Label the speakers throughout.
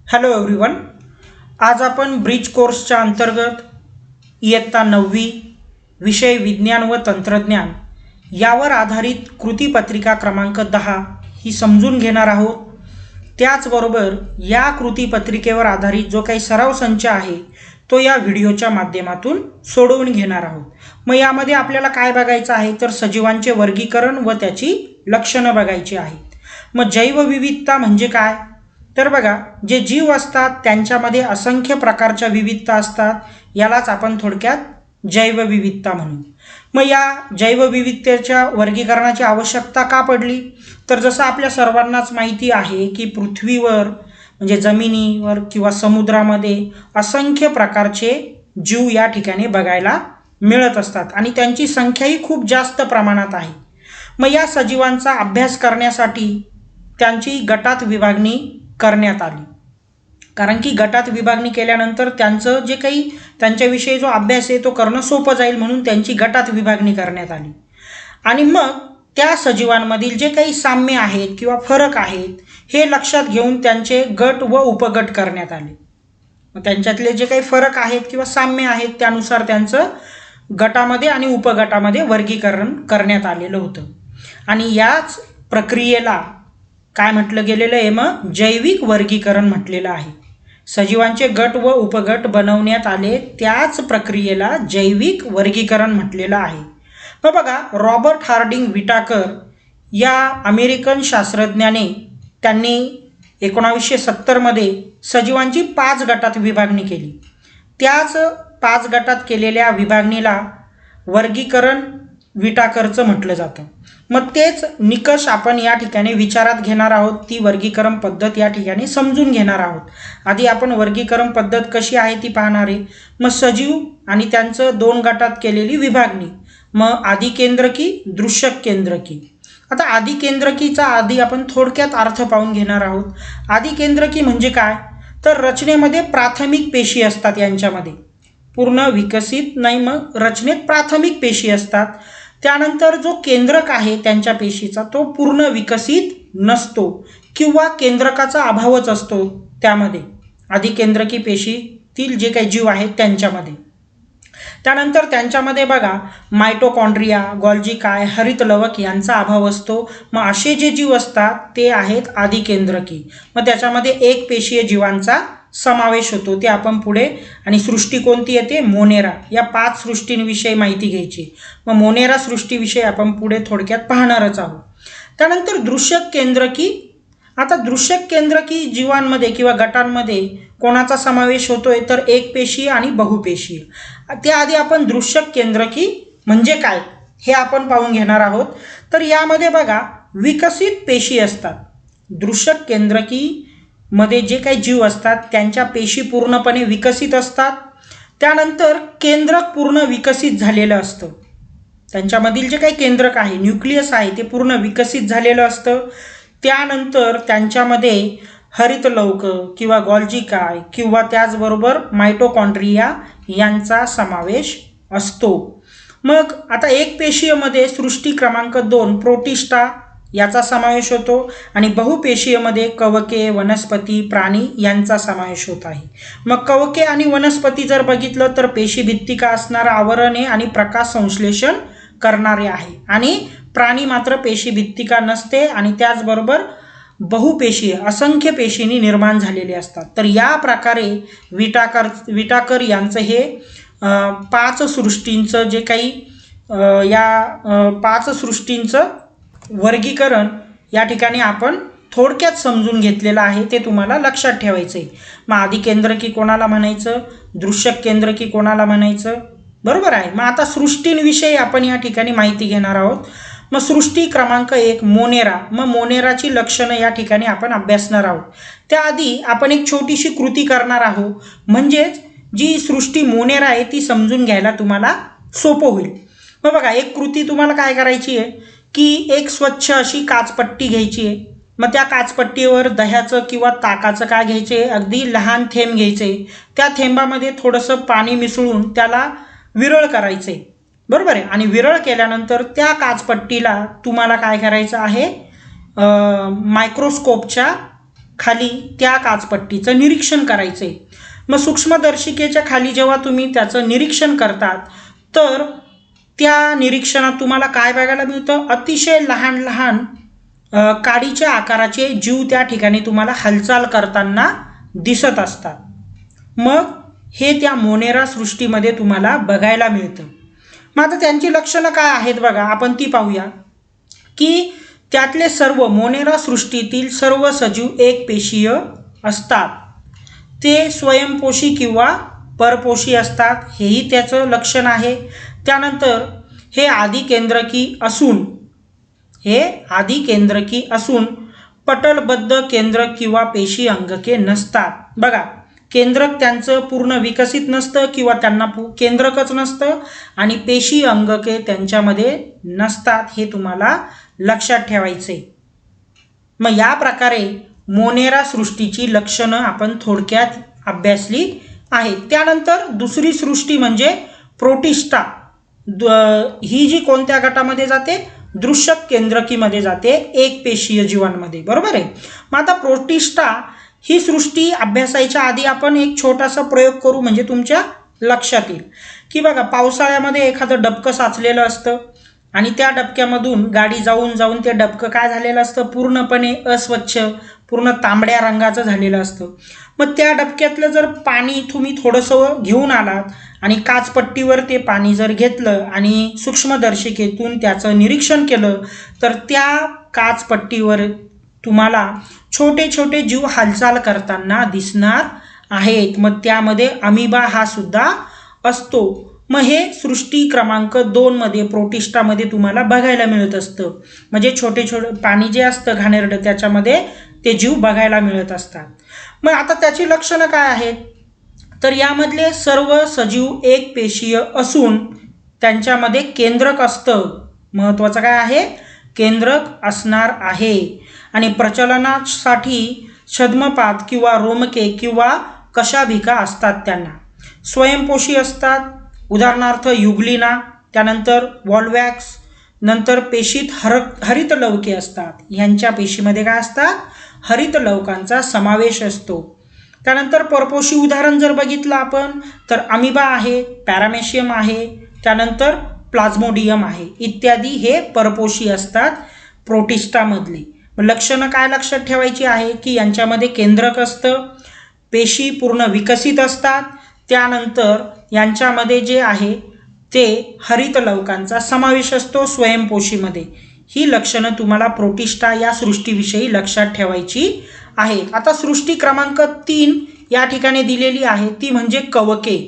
Speaker 1: Hello everyone. आज आपण bridge कोर्सच्या अंतर्गत इयत्ता 9वी विषय विज्ञान व तंत्रज्ञान यावर आधारित कृतीपत्रिका क्रमांक 10 ही समजून घेणार आहोत. त्याचबरोबर या कृतीपत्रिकेवर आधारित जो काही सराव संच आहे तो या व्हिडिओच्या माध्यमातून सोडवून घेणार आहोत. मग यामध्ये आपल्याला काय बघायचं आहे तर सजीवांचे वर्गीकरण व त्याची लक्षणं बघायची आहेत. मग जैवविविधता म्हणजे काय तर बघा, जे जीव असतात त्यांच्यामध्ये असंख्य प्रकारच्या विविधता असतात, यालाच आपण थोडक्यात जैवविविधता म्हणू. मग या जैवविविधतेच्या वर्गीकरणाची आवश्यकता का पडली तर जसं आपल्या सर्वांनाच माहिती आहे की पृथ्वीवर म्हणजे जमिनीवर किंवा समुद्रामध्ये असंख्य प्रकारचे जीव या ठिकाणी बघायला मिळत असतात आणि त्यांची संख्याही खूप जास्त प्रमाणात आहे. मग या सजीवांचा अभ्यास करण्यासाठी त्यांची गटात विभागणी करण्यात आली, कारण की गटात विभागणी केल्यानंतर त्यांचं जे काही त्यांच्याविषयी जो अभ्यास आहे तो करणं सोपं जाईल म्हणून त्यांची गटात विभागणी करण्यात आली. आणि मग त्या सजीवांमधील जे काही साम्य आहेत किंवा फरक आहेत हे लक्षात घेऊन त्यांचे गट व उपगट करण्यात आले. मग त्यांच्यातले जे काही फरक आहेत किंवा साम्य आहेत त्यानुसार त्यांचं गटामध्ये आणि उपगटामध्ये वर्गीकरण करण्यात आलेलं होतं. आणि याच प्रक्रियेला काय म्हटलं गेलेलं आहे मग जैविक वर्गीकरण म्हटलेलं आहे. सजीवांचे गट व उपगट बनवण्यात आले त्याच प्रक्रियेला जैविक वर्गीकरण म्हटलेलं आहे. मग बघा, रॉबर्ट हार्डिंग विटाकर या अमेरिकन शास्त्रज्ञाने त्यांनी 1970 मध्ये सजीवांची 5 गटात विभागणी केली. त्याच 5 गटात केलेल्या विभागणीला वर्गीकरण विटाकरचं म्हटलं जातं. मग तेच निकष आपण या ठिकाणी विचारात घेणार आहोत. ती वर्गीकरण पद्धत या ठिकाणी समजून घेणार आहोत. आधी आपण वर्गीकरण पद्धत कशी आहे ती पाहणार आहे. मग सजीव आणि त्यांचं 2 गटात केलेली विभागणी. मग आदिकेंद्रकी दृश्य केंद्रकी. आता आदिकेंद्रकीचा आधी आपण थोडक्यात अर्थ पाहून घेणार आहोत. आदिकेंद्रकी म्हणजे काय तर रचनेमध्ये प्राथमिक पेशी असतात, यांच्यामध्ये पूर्ण विकसित नाही, मग रचनेत प्राथमिक पेशी असतात. त्यानंतर जो केंद्रक आहे त्यांच्या पेशीचा तो पूर्ण विकसित नसतो किंवा केंद्रकाचा अभावच असतो त्यामध्ये, आदिकेंद्रकी पेशीतील जे काही जीव आहेत त्यांच्यामध्ये. त्यानंतर त्यांच्यामध्ये बघा मायटोकॉन्ड्रिया, गॉल्जी काय, हरित लवक यांचा अभाव असतो. मग असे जे जीव असतात ते आहेत आदिकेंद्रकी. मग त्याच्यामध्ये एक पेशीय जीवांचा समावेश होतो, ते आपण पुढे. आणि सृष्टी कोणती येते मोनेरा. या 5 सृष्टींविषयी माहिती घ्यायची. मग मोनेरा सृष्टीविषयी आपण पुढे थोडक्यात पाहणारच आहोत. त्यानंतर दृश्य केंद्रकी. आता दृश्य केंद्रकी जीवांमध्ये किंवा गटांमध्ये कोणाचा समावेश होतोय तर एक पेशीय आणि बहुपेशीय. त्याआधी आपण दृश्य केंद्रकी म्हणजे काय हे आपण पाहून घेणार आहोत. तर यामध्ये बघा विकसित पेशी असतात. दृश्य केंद्रकी मध्ये जे काही जीव असतात त्यांच्या पेशी पूर्णपणे विकसित असतात. त्यानंतर केंद्रक पूर्ण विकसित झालेलं असतं. त्यांच्यामधील जे काही केंद्रक आहे, न्यूक्लियस आहे, ते पूर्ण विकसित झालेलं असतं. त्यानंतर त्यांच्यामध्ये हरितलौक किंवा गॉल्जी काय किंवा त्याचबरोबर मायटोकॉन्ड्रिया यांचा समावेश असतो. मग आता एक पेशीयमध्ये सृष्टी क्रमांक 2 प्रोटिस्टा याचा समावेश होतो आणि बहुपेशीयमध्ये कवके, वनस्पती, प्राणी यांचा समावेश होत आहे. मग कवके आणि वनस्पती जर बघितलं तर पेशी भित्तिका असणारं आवरणे आणि प्रकाश संश्लेषण करणारे आहे. आणि प्राणी मात्र पेशी भित्तिका नसते आणि त्याचबरोबर बहुपेशीय असंख्य पेशींनी निर्माण झालेले असतात. तर या प्रकारे विटाकर यांचं हे 5 सृष्टींचं जे काही या 5 सृष्टींचं वर्गीकरण या ठिकाणी आपण थोडक्यात समजून घेतलेलं आहे, ते तुम्हाला लक्षात ठेवायचं आहे. मग आदिकेंद्रकी कोणाला म्हणायचं, दृश्य केंद्रकी कोणाला म्हणायचं, बरोबर आहे. मग आता सृष्टींविषयी आपण या ठिकाणी माहिती घेणार आहोत. मग सृष्टी क्रमांक 1 मोनेरा. मग मोनेराची लक्षणं या ठिकाणी आपण अभ्यासणार आहोत. त्याआधी आपण एक छोटीशी कृती करणार आहोत, म्हणजेच जी सृष्टी मोनेरा आहे ती समजून घ्यायला तुम्हाला सोपं होईल. मग बघा, एक कृती तुम्हाला काय करायची आहे की एक स्वच्छ अशी काचपट्टी घ्यायची आहे. मग त्या काचपट्टीवर दह्याचं किंवा ताकाचं काय घ्यायचे, अगदी लहान थेंब घ्यायचे. त्या थेंबामध्ये थोडंसं पाणी मिसळून त्याला विरळ करायचे, बरोबर आहे. आणि विरळ केल्यानंतर त्या काचपट्टीला तुम्हाला काय करायचं आहे, मायक्रोस्कोपच्या खाली त्या काचपट्टीचं निरीक्षण करायचं आहे. मग सूक्ष्मदर्शिकेच्या खाली जेव्हा तुम्ही त्याचं निरीक्षण करतात तर त्या निरीक्षणात तुम्हाला काय बघायला मिळतं, अतिशय लहान लहान काडीच्या आकाराचे जीव त्या ठिकाणी तुम्हाला हालचाल करताना दिसत असतात. मग हे त्या मोनेरा सृष्टीमध्ये तुम्हाला बघायला मिळतं. मग आता त्यांची लक्षणं काय आहेत बघा, आपण ती पाहूया. की त्यातले सर्व मोनेरा सृष्टीतील सर्व सजीव एकपेशीय असतात, ते स्वयंपोषी किंवा परपोषी असतात, हेही त्याचं लक्षण आहे. त्यानंतर हे आधी केंद्रकी असून पटलबद्ध केंद्रक किंवा पेशी अंगके नसतात. बघा, केंद्रक त्यांचं पूर्ण विकसित नसतं किंवा त्यांना केंद्रकच नसतं आणि पेशी अंगके त्यांच्यामध्ये नसतात, हे तुम्हाला लक्षात ठेवायचे. मग या प्रकारे मोनेरा सृष्टीची लक्षणं आपण थोडक्यात अभ्यासली आहेत. त्यानंतर दुसरी सृष्टी म्हणजे प्रोटिस्टा. ही जी कोणत्या गटामध्ये जाते, दृश्यक केंद्रकीमध्ये जाते, एक पेशीय जीवांमध्ये, बरोबर आहे. मग आता प्रोटिस्टा ही सृष्टी अभ्यासायच्या आधी आपण एक छोटासा प्रयोग करू, म्हणजे तुमच्या लक्षात येईल. की बघा, पावसाळ्यामध्ये एखादं डबकं साचलेलं असतं आणि त्या डबक्यामधून गाडी जाऊन जाऊन ते डबकं काय झालेलं असतं, पूर्णपणे अस्वच्छ, पूर्ण तांबड्या रंगाचं झालेलं असतं. मग त्या डबक्यातलं जर पाणी तुम्ही थोडंसं घेऊन आलात आणि काचपट्टीवर ते पाणी जर घेतलं आणि सूक्ष्मदर्शिकेतून त्याचं निरीक्षण केलं तर त्या काचपट्टीवर तुम्हाला छोटे छोटे जीव हालचाल करताना दिसणार आहेत. मग त्यामध्ये अमिबा हा सुद्धा असतो. मग हे सृष्टी क्रमांक 2 मध्ये प्रोटिस्टामध्ये तुम्हाला बघायला मिळत असतं. म्हणजे छोटे छोटे पाणी जे असतं घाणेरडं त्याच्यामध्ये ते जीव बघायला मिळत असतात. मग आता त्याची लक्षणं काय आहेत, तर यामधले सर्व सजीव एक पेशीय असून त्यांच्यामध्ये केंद्रक असतं. महत्त्वाचं काय आहे, केंद्रक असणार आहे. आणि प्रचलनासाठी छद्मपात किंवा रोमके किंवा कशाभिका असतात त्यांना. स्वयंपोषी असतात, उदाहरणार्थ युग्लिना, त्यानंतर वॉल्वॅक्स. नंतर पेशीत हरितलवके असतात, ह्यांच्या पेशीमध्ये काय असतात, हरितलवकांचा समावेश असतो. त्यानंतर परपोषी उदाहरण जर बघितलं आपण तर अमिबा आहे, पॅरामेशियम आहे, त्यानंतर प्लाझ्मोडियम आहे इत्यादी, हे परपोषी असतात प्रोटिस्टामधले. लक्षणं काय लक्षात ठेवायची आहे की यांच्यामध्ये केंद्रक असतं, पेशी पूर्ण विकसित असतात, त्यानंतर यांच्यामध्ये जे आहे ते हरितलवकांचा समावेश असतो स्वयंपोषीमध्ये. ही लक्षणं तुम्हाला प्रोटिस्टा या सृष्टीविषयी लक्षात ठेवायची आहेत. आता सृष्टी क्रमांक 3 या ठिकाणी दिलेली आहे, ती म्हणजे कवके.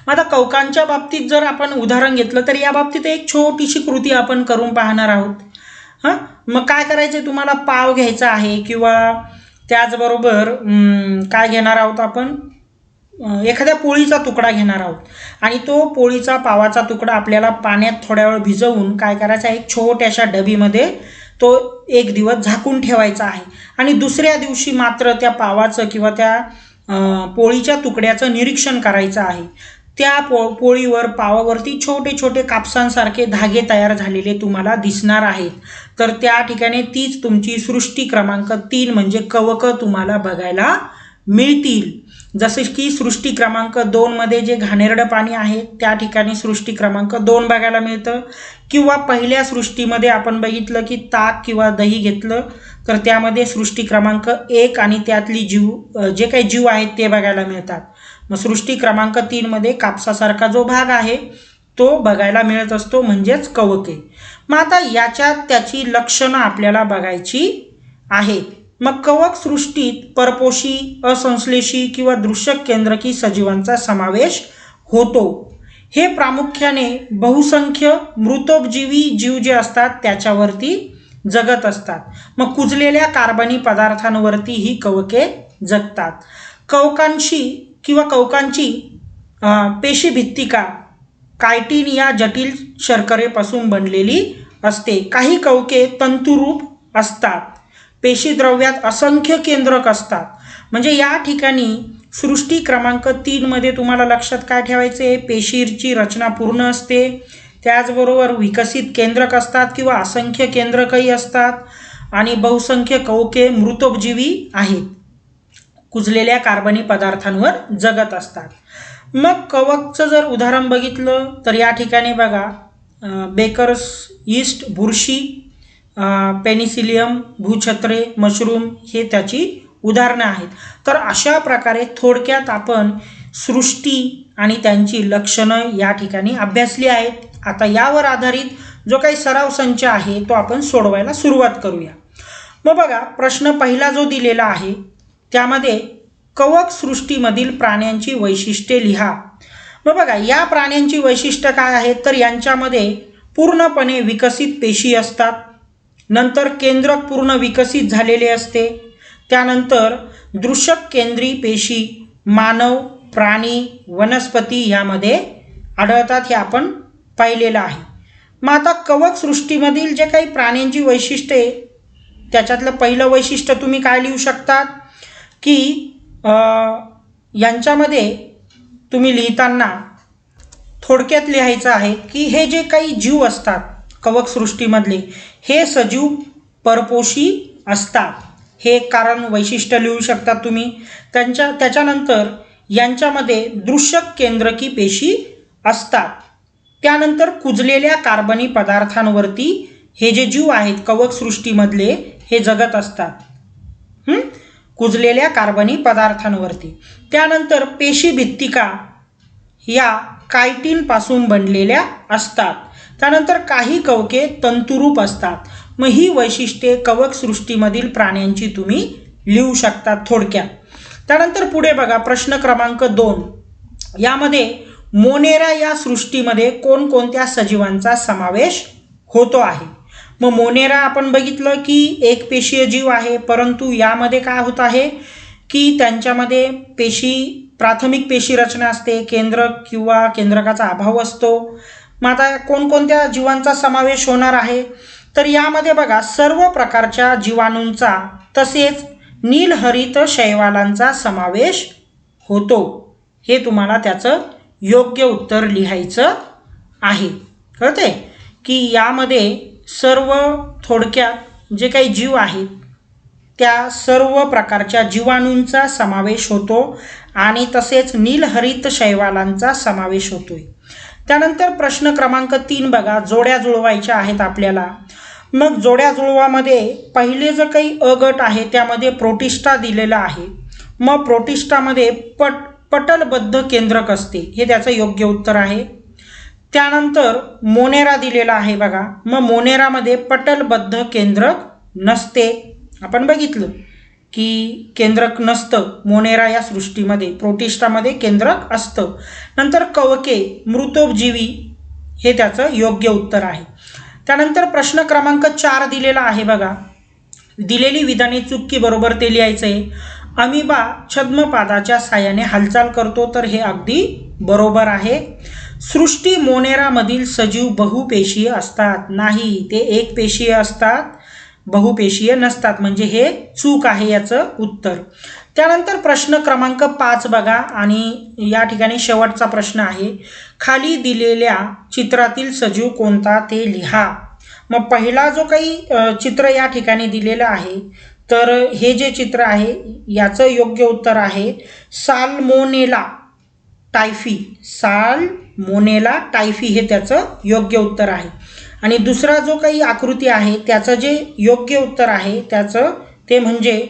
Speaker 1: आता कवकांच्या बाबतीत जर आपण उदाहरण घेतलं तर या बाबतीत एक छोटीशी कृती आपण करून पाहणार आहोत. मग काय करायचं, तुम्हाला पाव घ्यायचा आहे किंवा त्याचबरोबर काय घेणार आहोत आपण, एखाद्या पोळीचा तुकडा घेणार आहोत आणि तो पोळीचा पावाचा तुकडा आपल्याला पाण्यात थोड्या वेळ भिजवून काय करायचा, एक छोट्याशा डबीमध्ये तो एक दिवस झाकून ठेवायचा आहे. आणि दुसऱ्या दिवशी मात्र त्या पावाचं किंवा त्या पोळीच्या तुकड्याचं निरीक्षण करायचं आहे. त्या पोळीवर पावावरती छोटे छोटे कापसांसारखे धागे तयार झालेले तुम्हाला दिसणार आहेत. तर त्या ठिकाणी तीच तुमची सृष्टी क्रमांक 3 म्हणजे कवक तुम्हाला बघायला मिळतील. जसे की सृष्टी क्रमांक 2 मध्ये जे घाणेरडं पाणी आहे त्या ठिकाणी सृष्टी क्रमांक 2 बघायला मिळतं. किंवा पहिल्या सृष्टीमध्ये आपण बघितलं की ताक किंवा दही घेतलं तर त्यामध्ये सृष्टी क्रमांक 1 आणि त्यातली जे काही जीव आहेत ते बघायला मिळतात. मग सृष्टी क्रमांक 3 मध्ये कापसासारखा जो भाग आहे तो बघायला मिळत असतो, म्हणजेच कवके. मग आता याच्यात त्याची लक्षणं आपल्याला बघायची आहेत. मग कवक सृष्टीत परपोषी, असंश्लेषी किंवा दृश्यक केंद्रकी सजीवांचा समावेश होतो. हे प्रामुख्याने बहुसंख्य मृतोपजीवी जीव जे असतात त्याच्यावरती जगत असतात. मग कुजलेल्या कार्बनी पदार्थांवरती ही कवके जगतात. कवकांची पेशीभित्तिका कायटिन या जटिल शर्करेपासून बनलेली असते. काही कवके तंतुरूप असतात. पेशीद्रव्यात असंख्य केंद्रक असतात. म्हणजे या ठिकाणी सृष्टी क्रमांक 3 मध्ये तुम्हाला लक्षात काय ठेवायचे, पेशीची रचना पूर्ण असते, त्याचबरोबर विकसित केंद्रक असतात किंवा असंख्य केंद्रकही असतात आणि बहुसंख्य कवके मृतोपजीवी आहेत, कुजलेल्या कार्बनी पदार्थांवर जगत असतात. मग कवकचं जर उदाहरण बघितलं तर या ठिकाणी बघा बेकर्स ईस्ट, बुरशी, पेनिसिलियम, भूछत्रे, मशरूम हे त्याची उदाहरणं आहेत. तर अशा प्रकारे थोडक्यात आपण सृष्टी आणि त्यांची लक्षणं या ठिकाणी अभ्यासली आहेत. आता यावर आधारित जो काही सराव संच आहे तो आपण सोडवायला सुरुवात करूया. मग बघा प्रश्न पहिला जो दिलेला आहे त्यामध्ये कवक सृष्टीमधील प्राण्यांची वैशिष्ट्ये लिहा. मग बघा या प्राण्यांची वैशिष्ट्य काय आहेत तर यांच्यामध्ये पूर्णपणे विकसित पेशी असतात, नंतर केंद्रक पूर्ण विकसित झालेले असते, त्यानंतर दृश्यक केंद्री पेशी मानव, प्राणी, वनस्पती यामध्ये आढळतात, हे आपण पाहिलेलं आहे. मग आता कवक सृष्टीमधील जे काही प्राण्यांची वैशिष्ट्ये त्याच्यातलं पहिलं वैशिष्ट्य तुम्ही काय लिहू शकतात की यांच्यामध्ये तुम्ही लिहिताना थोडक्यात लिहायचं आहे की हे जे काही जीव असतात कवक सृष्टीमधले हे सजीव परपोषी असतात, हे कारण वैशिष्ट्य लिहू शकता तुम्ही. त्याच्यानंतर यांच्यामध्ये दृश्यक केंद्रकी पेशी असतात, त्यानंतर कुजलेल्या कार्बनी पदार्थांवरती हे जे जीव आहेत कवक सृष्टीमधले हे जगत असतात, कुजलेल्या कार्बनी पदार्थांवरती. त्यानंतर पेशी भित्तिका या कायटिनपासून बनलेल्या असतात. त्यानंतर काही कवके तंतुरूप असतात. मग ही वैशिष्ट्ये कवक सृष्टीमधील प्राण्यांची तुम्ही लिहू शकता थोडक्यात. त्यानंतर पुढे बघा प्रश्न क्रमांक 2 यामध्ये मोनेरा या सृष्टीमध्ये कोणकोणत्या सजीवांचा समावेश होतो आहे. मग मोनेरा आपण बघितलं की एक पेशीय जीव आहे, परंतु यामध्ये काय होत आहे की त्यांच्यामध्ये प्राथमिक पेशी रचना असते, केंद्रक किंवा केंद्रकाचा अभाव असतो. मग आता कोणकोणत्या जीवांचा समावेश होणार आहे तर यामध्ये बघा सर्व प्रकारच्या जीवाणूंचा तसेच नीलहरित शैवालांचा समावेश होतो. हे तुम्हाला त्याचं योग्य उत्तर लिहायचं आहे. कळते की यामध्ये सर्व थोडक्यात जे काही जीव आहेत त्या सर्व प्रकारच्या जीवाणूंचा समावेश होतो आणि तसेच नीलहरित शैवालांचा समावेश होतोय. त्यानंतर प्रश्न क्रमांक 3 बघा जोड्या जुळवायच्या आहेत आपल्याला. मग जोड्या जुळवामध्ये पहिले जो काही अ गट आहे त्यामध्ये प्रोटिस्टा दिलेला आहे. मग प्रोटिस्टामध्ये पटलबद्ध केंद्रक असते, हे त्याचं योग्य उत्तर आहे. त्यानंतर मोनेरा दिलेला आहे बघा. मग मोनेरामध्ये पटलबद्ध केंद्रक नसते. आपण बघितलं की केंद्रक नसतं मोनेरा या सृष्टीमध्ये, प्रोटिस्टामध्ये केंद्रक असतं. नंतर कवके मृतोपजीवी हे त्याचं योग्य उत्तर आहे. त्यानंतर प्रश्न क्रमांक 4 दिलेला आहे बघा. दिलेली विधाने चुकी बरोबर ते लिहायचं आहे. अमिबा छद्मपादाच्या साहाय्याने हालचाल करतो, तर हे अगदी बरोबर आहे. सृष्टी मोनेरामधील सजीव बहुपेशीय असतात, नाही ते एक पेशीय असतात, बहुपेशीय नसतात, म्हणजे हे चूक आहे याचं उत्तर. त्यानंतर प्रश्न क्रमांक 5 बघा आणि या ठिकाणी शेवटचा प्रश्न आहे. खाली दिलेल्या चित्रातील सजीव कोणता ते लिहा. मग पहिला जो काही चित्र या ठिकाणी दिलेलं आहे तर हे जे चित्र आहे याचं योग्य उत्तर आहे साल्मोनेला टायफी. साल्मोनेला टायफी हे त्याचं योग्य उत्तर आहे. आणि दुसरा जो काही आकृती आहे त्याचं जे योग्य उत्तर आहे त्याचं ते म्हणजे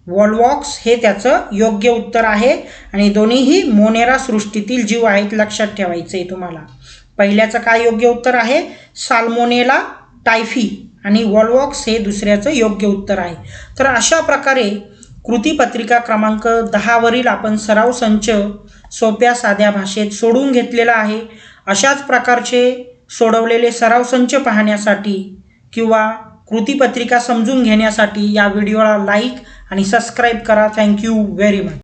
Speaker 1: वॉलवॉक्स हे त्याचं योग्य उत्तर आहे. आणि दोन्हीही मोनेरा सृष्टीतील जीव आहेत, लक्षात ठेवायचं आहे तुम्हाला. पहिल्याचं काय योग्य उत्तर आहे साल्मोनेला टायफी आणि वॉलवॉक्स हे दुसऱ्याचं योग्य उत्तर आहे. तर अशा प्रकारे कृतीपत्रिका क्रमांक 10 वरील आपण सराव संच सोप्या साध्या भाषेत सोडवून घेतलेला आहे. अशाच प्रकारचे सोडवलेले सराव संच पाहण्यासाठी किंवा कृतीपत्रिका समजून घेण्यासाठी या व्हिडिओला लाईक आणि सबस्क्राईब करा. Thank you very much.